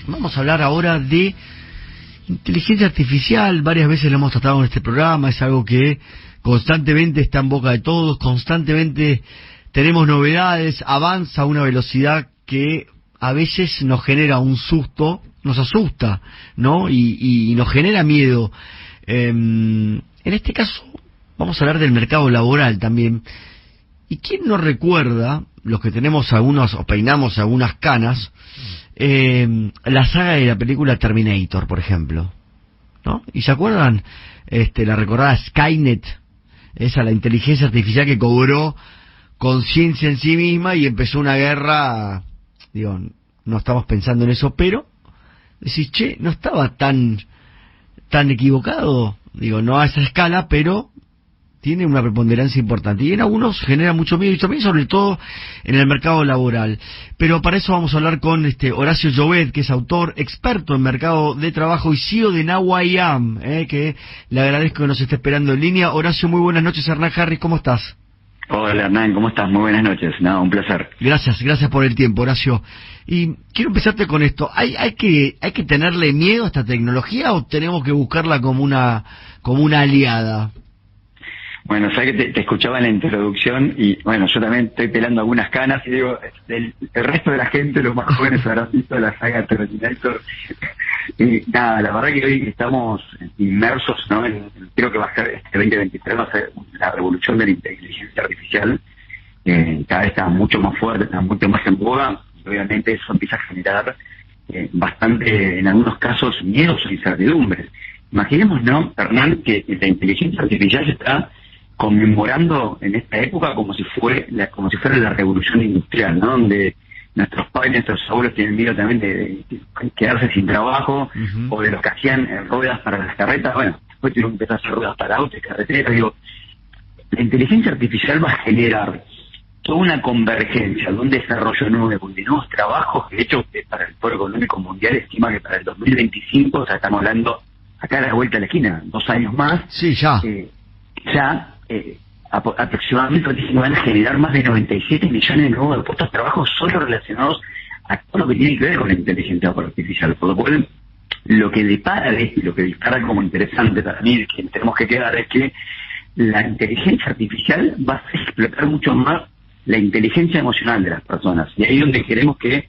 Vamos a hablar ahora de inteligencia artificial. Varias veces lo hemos tratado en este programa, es algo que constantemente está en boca de todos, constantemente tenemos novedades, avanza a una velocidad que a veces nos genera un susto, nos asusta, ¿no? Y nos genera miedo. En este caso vamos a hablar del mercado laboral también. ¿Y quién no recuerda, los que tenemos algunos o peinamos algunas canas, la saga de la película Terminator, por ejemplo, ¿no? ¿Y se acuerdan la recordada Skynet? Esa, la inteligencia artificial que cobró conciencia en sí misma y empezó una guerra. Digo, no estamos pensando en eso, pero decís, che, no estaba tan equivocado. Digo, no a esa escala, pero tiene una preponderancia importante. Y en algunos genera mucho miedo, y también sobre todo en el mercado laboral. Pero para eso vamos a hablar con Horacio Llobet, que es autor, experto en mercado de trabajo y CEO de Now I Am, que le agradezco que nos esté esperando en línea. Horacio, muy buenas noches. Hernán Harris, ¿cómo estás? Hola Hernán, ¿cómo estás? Muy buenas noches. Nada, un placer. Gracias por el tiempo, Horacio. Y quiero empezarte con esto. ¿Hay que tenerle miedo a esta tecnología o tenemos que buscarla como una aliada? Bueno, sabes que te escuchaba en la introducción y bueno, yo también estoy pelando algunas canas y digo, el resto de la gente, los más jóvenes, habrán visto la saga Terminator. Y nada, la verdad que hoy estamos inmersos, ¿no? Creo que va a ser este 2023, va a ser la revolución de la inteligencia artificial. Cada vez está mucho más fuerte, está mucho más en boga y obviamente eso empieza a generar bastante, en algunos casos, miedos o incertidumbres. Imaginemos, ¿no, Hernán, que la inteligencia artificial se está conmemorando en esta época como si fuera la revolución industrial, ¿no? Donde nuestros padres, nuestros abuelos tienen miedo también de quedarse sin trabajo, o de los que hacían ruedas para las carretas. Bueno, después tuvieron que empezar a hacer ruedas para autos, carreteras. Digo, la inteligencia artificial va a generar toda una convergencia de un desarrollo nuevo, de nuevos trabajos. De hecho, para el Foro Económico Mundial estima que para el 2025, o sea, estamos hablando acá a la vuelta de la esquina, 2 años más. Sí, ya. Aproximadamente van a generar más de 97 millones de nuevos puestos de trabajo solo relacionados a todo lo que tiene que ver con la inteligencia artificial. Por lo cual, lo que dispara como interesante para mí, que tenemos que quedar, es que la inteligencia artificial va a explotar mucho más la inteligencia emocional de las personas. Y ahí es donde queremos que,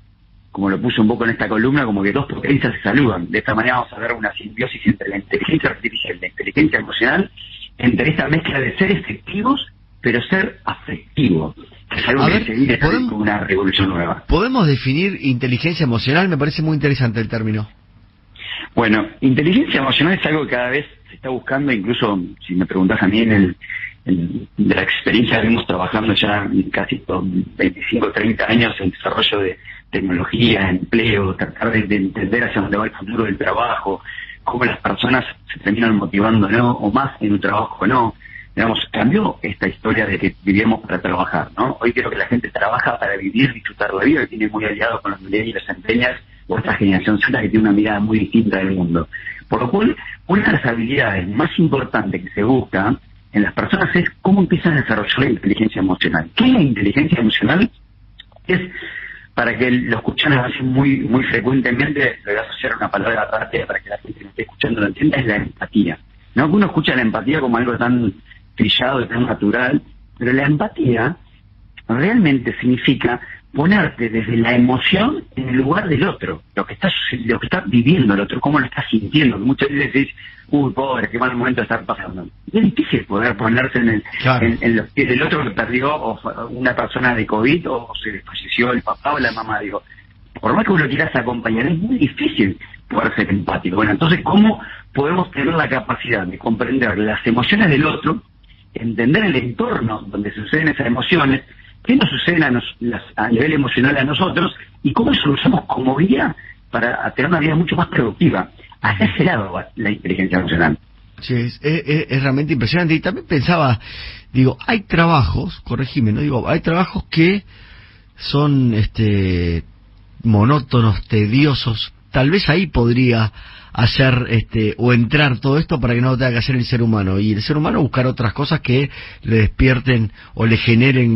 como lo puse un poco en esta columna, como que dos potencias se saludan. De esta manera vamos a ver una simbiosis entre la inteligencia artificial y la inteligencia emocional, entre esta mezcla de ser efectivos, pero ser afectivos. Es algo que se viene como una revolución nueva. ¿Podemos definir inteligencia emocional? Me parece muy interesante el término. Bueno, inteligencia emocional es algo que cada vez se está buscando, incluso si me preguntás a mí de la experiencia que venimos trabajando ya casi 25 o 30 años en desarrollo de tecnología, empleo, tratar de entender hacia dónde va el futuro del trabajo, cómo las personas se terminan motivando, ¿no? O más en un trabajo, ¿no? Digamos, cambió esta historia de que vivíamos para trabajar, ¿no? Hoy creo que la gente trabaja para vivir, disfrutar la vida, que tiene muy aliado con los millennials, centennials, o esta generación Z que tiene una mirada muy distinta del mundo. Por lo cual, una de las habilidades más importantes que se busca en las personas es cómo empiezan a desarrollar la inteligencia emocional. ¿Qué es la inteligencia emocional? Es, para que lo escuchan así muy frecuentemente, le voy a asociar una palabra rápida para que la gente que me esté escuchando lo entienda, es la empatía. No que uno escucha la empatía como algo tan trillado y tan natural, pero la empatía realmente significa ponerte desde la emoción en el lugar del otro, lo que está viviendo el otro, cómo lo está sintiendo. Muchas veces decís, uy, pobre, qué mal momento estar pasando. Y es difícil poder ponerse en los pies del otro que perdió, o una persona de COVID, o se falleció el papá o la mamá. Digo, por más que uno quieras acompañar, es muy difícil poder ser empático. Bueno, entonces, ¿cómo podemos tener la capacidad de comprender las emociones del otro, entender el entorno donde suceden esas emociones, qué nos sucede a nivel emocional a nosotros y cómo eso lo usamos como guía para tener una vida mucho más productiva? Hacia ese lado va la inteligencia emocional. Sí, es realmente impresionante. Y también pensaba, digo, hay trabajos, corregime, ¿no? Digo, hay trabajos que son monótonos, tediosos, tal vez ahí podría hacer o entrar todo esto para que no lo tenga que hacer el ser humano, y el ser humano buscar otras cosas que le despierten o le generen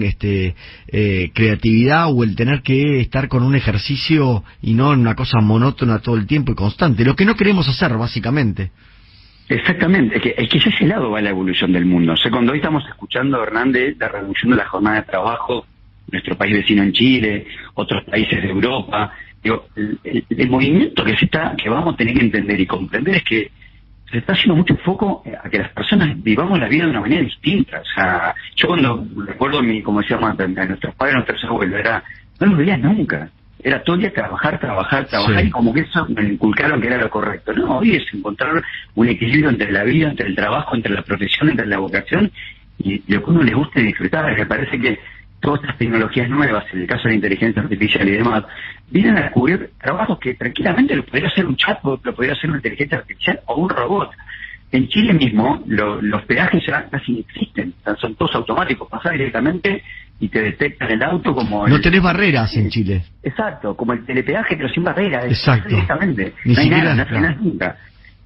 creatividad, o el tener que estar con un ejercicio y no en una cosa monótona todo el tiempo y constante, lo que no queremos hacer básicamente. Exactamente, es que ese lado va la evolución del mundo. O sea, cuando hoy estamos escuchando, Hernández, la reducción de la jornada de trabajo, nuestro país vecino en Chile, otros países de Europa, digo, el movimiento que vamos a tener que entender y comprender es que se está haciendo mucho foco a que las personas vivamos la vida de una manera distinta. O sea, yo cuando recuerdo, como decíamos antes, a nuestros padres, a nuestros abuelos, no los veía nunca. Era todo el día trabajar, sí. Y como que eso me inculcaron que era lo correcto. No, hoy es encontrar un equilibrio entre la vida, entre el trabajo, entre la profesión, entre la vocación, y lo que uno les guste disfrutar. Me parece que todas estas tecnologías nuevas, en el caso de la inteligencia artificial y demás, vienen a cubrir trabajos que tranquilamente lo podría hacer un chatbot, lo podría hacer una inteligencia artificial o un robot. En Chile mismo, los peajes ya casi existen, son todos automáticos, pasás directamente y te detectan el auto como... No tenés barreras en Chile. Exacto, como el telepeaje, pero sin barreras. Exacto. Directamente. Ni no hay siquiera, nada, no hay nada nunca.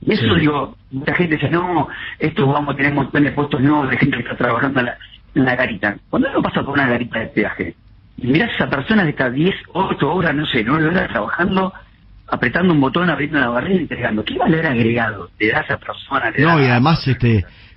Y eso, sí. Digo, mucha gente dice, no, esto vamos a tener un montón de puestos nuevos de gente que está trabajando en la garita. Cuando uno pasa por una garita de peaje, y mirás a esa persona que está 10, 8 horas, no sé, 9 horas trabajando, apretando un botón, abriendo una barrera y entregando. ¿Qué valor agregado te da a esa persona? No, y además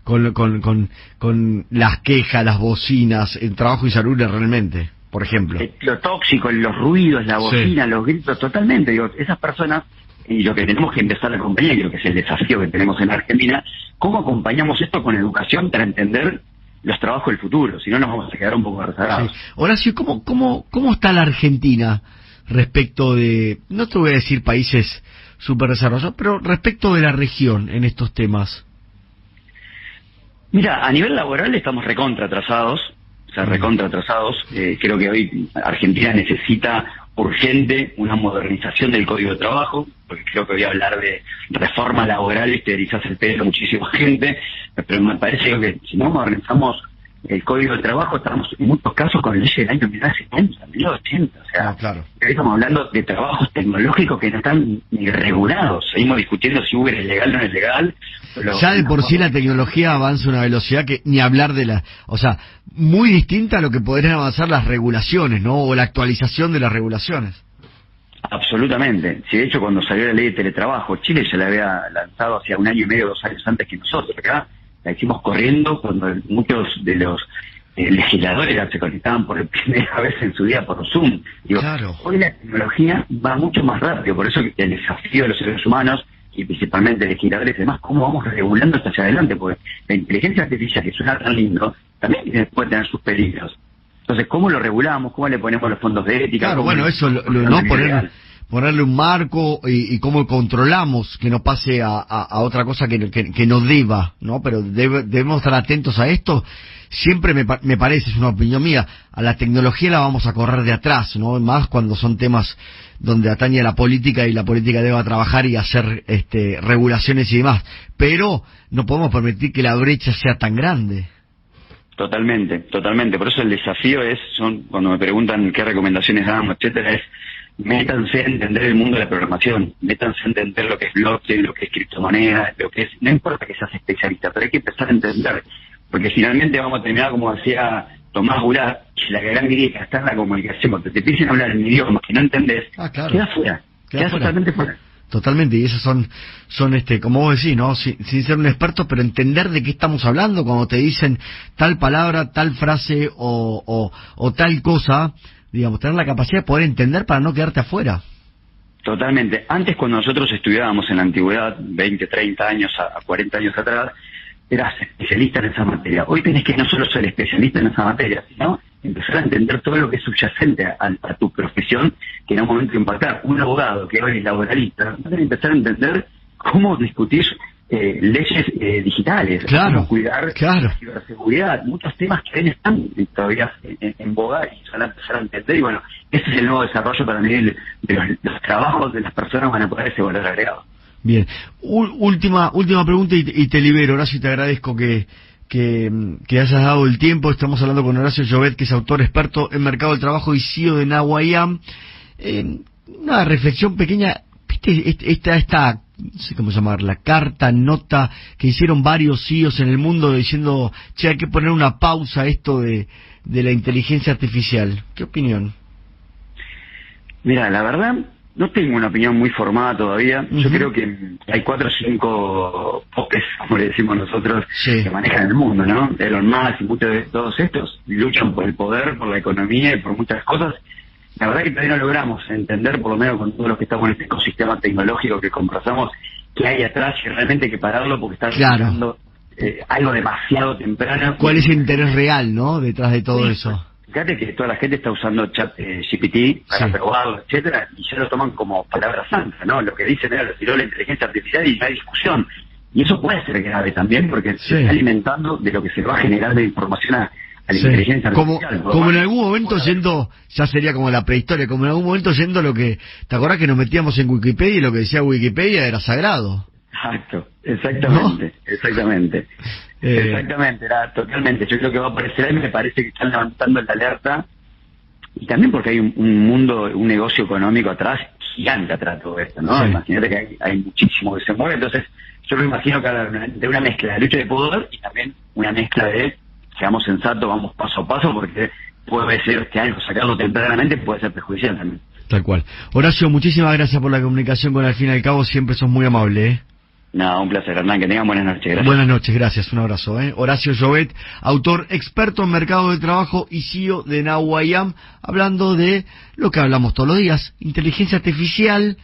con las quejas, las bocinas, el trabajo insalubre realmente, por ejemplo. Lo tóxico, los ruidos, la bocina, sí. Los gritos, totalmente. Digo, esas personas, y lo que tenemos que empezar a acompañar, creo que es el desafío que tenemos en Argentina, ¿cómo acompañamos esto con educación para entender los trabajos del futuro? Si no, nos vamos a quedar un poco rezagados. Sí. Horacio, ¿cómo está la Argentina respecto de, no te voy a decir países súper desarrollados, pero respecto de la región en estos temas? Mira, a nivel laboral estamos recontra atrasados. Creo que hoy Argentina necesita urgente una modernización del Código de Trabajo, porque creo que voy a hablar de reforma laboral y quizás el pelo a muchísima gente, pero me parece que si no modernizamos el Código de Trabajo, estamos en muchos casos con leyes del año 1970, 1980, o sea, claro. Estamos hablando de trabajos tecnológicos que no están ni regulados. Seguimos discutiendo si Uber es legal o no es legal. Ya de por sí la tecnología avanza a una velocidad que ni hablar de muy distinta a lo que podrían avanzar las regulaciones, ¿no? O la actualización de las regulaciones. Absolutamente. Si de hecho cuando salió la ley de teletrabajo, Chile se la había lanzado hacia 1 año y medio, 2 años antes que nosotros. Acá la hicimos corriendo cuando muchos de los legisladores se conectaban por primera vez en su vida por Zoom. Digo, claro. Hoy la tecnología va mucho más rápido, por eso el desafío de los seres humanos y principalmente legisladores y demás, cómo vamos regulando esto hacia adelante, porque la inteligencia artificial, que suena tan lindo, también puede tener sus peligros. Entonces, ¿cómo lo regulamos? ¿Cómo le ponemos los fondos de ética? Claro, bueno, eso, no ponerle un marco y cómo controlamos que no pase a otra cosa que no deba, ¿no? Pero debemos estar atentos a esto. Siempre me parece, es una opinión mía, a la tecnología la vamos a correr de atrás, ¿no? Más cuando son temas donde atañe a la política y la política deba trabajar y hacer regulaciones y demás. Pero no podemos permitir que la brecha sea tan grande. Totalmente. Por eso el desafío cuando me preguntan qué recomendaciones damos, etcétera, es métanse a entender el mundo de la programación, métanse a entender lo que es blockchain, lo que es criptomoneda, no importa que seas especialista, pero hay que empezar a entender, porque finalmente vamos a terminar, como decía Tomás Goulart, que la gran griega está en la comunicación. Cuando te empiecen a hablar en idiomas que no entendés, claro. quedas fuera, quedas totalmente fuera. Totalmente, y esos son como vos decís, ¿no? Sin ser un experto, pero entender de qué estamos hablando cuando te dicen tal palabra, tal frase o tal cosa, digamos, tener la capacidad de poder entender para no quedarte afuera. Totalmente. Antes, cuando nosotros estudiábamos en la antigüedad, 20, 30 años, a 40 años atrás, eras especialista en esa materia. Hoy tenés que no solo ser especialista en esa materia, sino empezar a entender todo lo que es subyacente a tu profesión, que en un momento impactar. Un abogado que hoy es laboralista, va a empezar a entender cómo discutir leyes digitales, claro, cómo cuidar claro. La ciberseguridad, muchos temas que hoy están todavía en boga y se van a empezar a entender. Y bueno, ese es el nuevo desarrollo para mí de los trabajos de las personas, van a poder ese valor agregado. Bien, última pregunta y te libero, Horacio, y te agradezco que hayas dado el tiempo. Estamos hablando con Horacio Llobet, que es autor experto en mercado del trabajo y CEO de Nahuayam. Una reflexión pequeña, esta, no sé cómo llamarla, carta, nota que hicieron varios CEOs en el mundo diciendo, che, hay que poner una pausa a esto de la inteligencia artificial. ¿Qué opinión? Mira, la verdad, no tengo una opinión muy formada todavía. Yo creo que hay 4 o 5 popes, como le decimos nosotros, que manejan el mundo, ¿no? Elon Musk y muchos de todos estos luchan por el poder, por la economía y por muchas cosas. La verdad que todavía no logramos entender, por lo menos con todos los que estamos en este ecosistema tecnológico que conversamos, qué hay atrás y realmente hay que pararlo porque está haciendo algo demasiado temprano. ¿Cuál es el interés real, no, detrás de todo eso? Fíjate que toda la gente está usando chat GPT para probarlo, etcétera, y ya lo toman como palabra santa, ¿no? Lo que dicen era, lo tiró la inteligencia artificial y no hay discusión. Y eso puede ser grave también porque se está alimentando de lo que se va a generar de información a la inteligencia artificial. Como en algún momento yendo, ya sería como la prehistoria, como en algún momento yendo lo que, ¿te acordás que nos metíamos en Wikipedia y lo que decía Wikipedia era sagrado? Exacto, exactamente, ¿no? Exactamente, era totalmente. Yo creo que va a aparecer ahí, me parece que están levantando la alerta, y también porque hay un mundo, un negocio económico atrás, gigante atrás de todo esto, ¿no? Imagínate que hay muchísimo que se mueve, entonces yo me imagino que de una mezcla de lucha de poder y también una mezcla de seamos sensatos, vamos paso a paso, porque puede ser que algo sacarlo tempranamente puede ser perjudicial también. Tal cual. Horacio, muchísimas gracias por la comunicación con Al Fin y al Cabo, siempre sos muy amable, ¿eh? No, un placer, Hernán, que tengan buenas noches, gracias. Buenas noches, gracias, un abrazo, ¿eh? Horacio Llobet, autor experto en mercado de trabajo y CEO de Now I Am, hablando de lo que hablamos todos los días, inteligencia artificial,